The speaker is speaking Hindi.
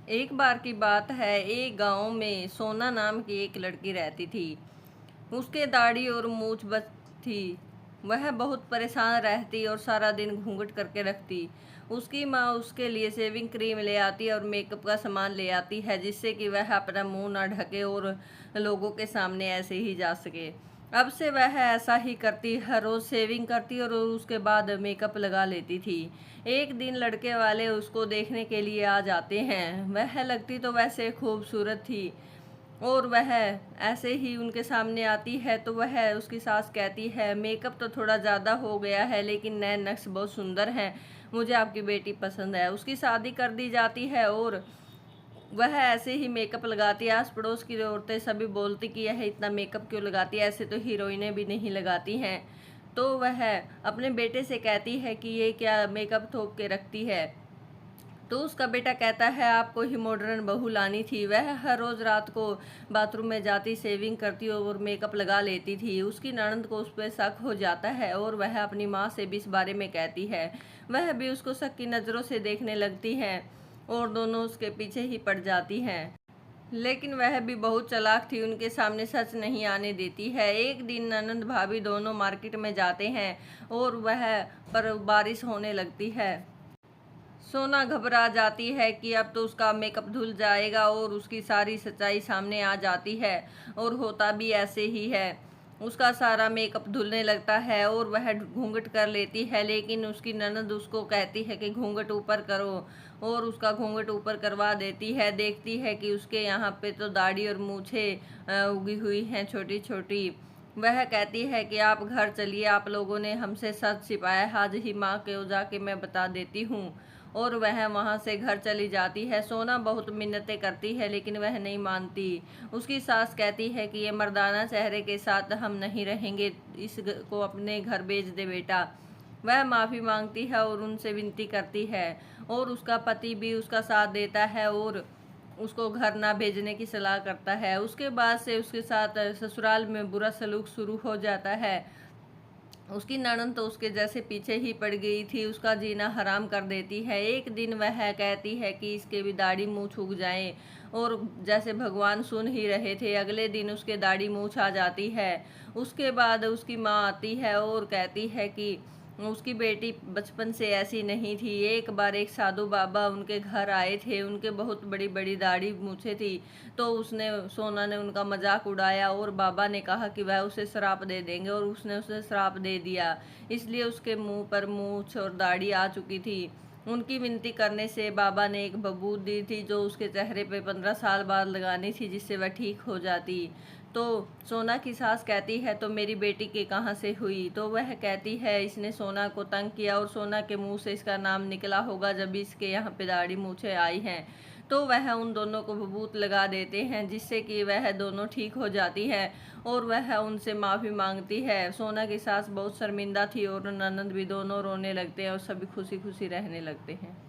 एक बार की बात है, एक गांव में सोना नाम की एक लड़की रहती थी। उसके दाढ़ी और मूछ बस थी। वह बहुत परेशान रहती और सारा दिन घूंघट करके रखती। उसकी माँ उसके लिए शेविंग क्रीम ले आती और मेकअप का सामान ले आती है, जिससे कि वह अपना मुंह ना ढके और लोगों के सामने ऐसे ही जा सके। अब से वह ऐसा ही करती, हर रोज शेविंग करती और उसके बाद मेकअप लगा लेती थी। एक दिन लड़के वाले उसको देखने के लिए आ जाते हैं। वह लगती तो वैसे खूबसूरत थी और वह ऐसे ही उनके सामने आती है तो वह उसकी सास कहती है, मेकअप तो थोड़ा ज़्यादा हो गया है लेकिन नए नक्श बहुत सुंदर हैं, मुझे आपकी बेटी पसंद है। उसकी शादी कर दी जाती है और वह ऐसे ही मेकअप लगाती है। आस पड़ोस की औरतें सभी बोलती कि यह इतना मेकअप क्यों लगाती है, ऐसे तो हीरोइनें भी नहीं लगाती हैं। तो वह अपने बेटे से कहती है कि ये क्या मेकअप थोप के रखती है। तो उसका बेटा कहता है, आपको ही मॉडर्न बहू लानी थी। वह हर रोज़ रात को बाथरूम में जाती, शेविंग करती और मेकअप लगा लेती थी। उसकी ननद को उस पर शक हो जाता है और वह अपनी माँ से भी इस बारे में कहती है। वह भी उसको शक की नज़रों से देखने लगती है और दोनों उसके पीछे ही पड़ जाती हैं। लेकिन वह भी बहुत चालाक थी, उनके सामने सच नहीं आने देती है। एक दिन ननंद भाभी दोनों मार्केट में जाते हैं और वह पर बारिश होने लगती है। सोना घबरा जाती है कि अब तो उसका मेकअप धुल जाएगा और उसकी सारी सच्चाई सामने आ जाती है। और होता भी ऐसे ही है। उसका सारा मेकअप धुलने लगता है और वह घूंघट कर लेती है, लेकिन उसकी ननद उसको कहती है कि घूंघट ऊपर करो और उसका घूंघट ऊपर करवा देती है। देखती है कि उसके यहाँ पे तो दाढ़ी और मूछें उगी हुई हैं छोटी छोटी। वह कहती है कि आप घर चलिए, आप लोगों ने हमसे सच छिपाया, आज ही माँ को जाके मैं बता देती हूँ। और वह वहाँ से घर चली जाती है। सोना बहुत मिन्नतें करती है लेकिन वह नहीं मानती। उसकी सास कहती है कि ये मर्दाना चेहरे के साथ हम नहीं रहेंगे, इसको अपने घर भेज दे बेटा। वह माफ़ी मांगती है और उनसे विनती करती है और उसका पति भी उसका साथ देता है और उसको घर ना भेजने की सलाह करता है। उसके बाद से उसके साथ ससुराल में बुरा सलूक शुरू हो जाता है। उसकी ननद तो उसके जैसे पीछे ही पड़ गई थी, उसका जीना हराम कर देती है। एक दिन वह कहती है कि इसके भी दाढ़ी मूछ उग जाए और जैसे भगवान सुन ही रहे थे, अगले दिन उसके दाढ़ी मूछ आ जाती है। उसके बाद उसकी माँ आती है और कहती है कि उसकी बेटी बचपन से ऐसी नहीं थी। एक बार एक साधु बाबा उनके घर आए थे, उनके बहुत बड़ी बड़ी दाढ़ी मूछें थी। तो उसने सोना ने उनका मजाक उड़ाया और बाबा ने कहा कि वह उसे श्राप दे देंगे और उसने उसे श्राप दे दिया। इसलिए उसके मुंह पर मूछ और दाढ़ी आ चुकी थी। उनकी विनती करने से बाबा ने एक बबूत दी थी जो उसके चेहरे पे 15 साल बाद लगानी थी, जिससे वह ठीक हो जाती। तो सोना की सास कहती है, तो मेरी बेटी के कहाँ से हुई। तो वह कहती है, इसने सोना को तंग किया और सोना के मुंह से इसका नाम निकला होगा जब इसके यहाँ पे दाढ़ी मूछें आई हैं। तो वह उन दोनों को बबूत लगा देते हैं, जिससे कि वह दोनों ठीक हो जाती है और वह उनसे माफ़ी मांगती है। सोना की सास बहुत शर्मिंदा थी और ननद भी, दोनों रोने लगते हैं और सभी खुशी खुशी रहने लगते हैं।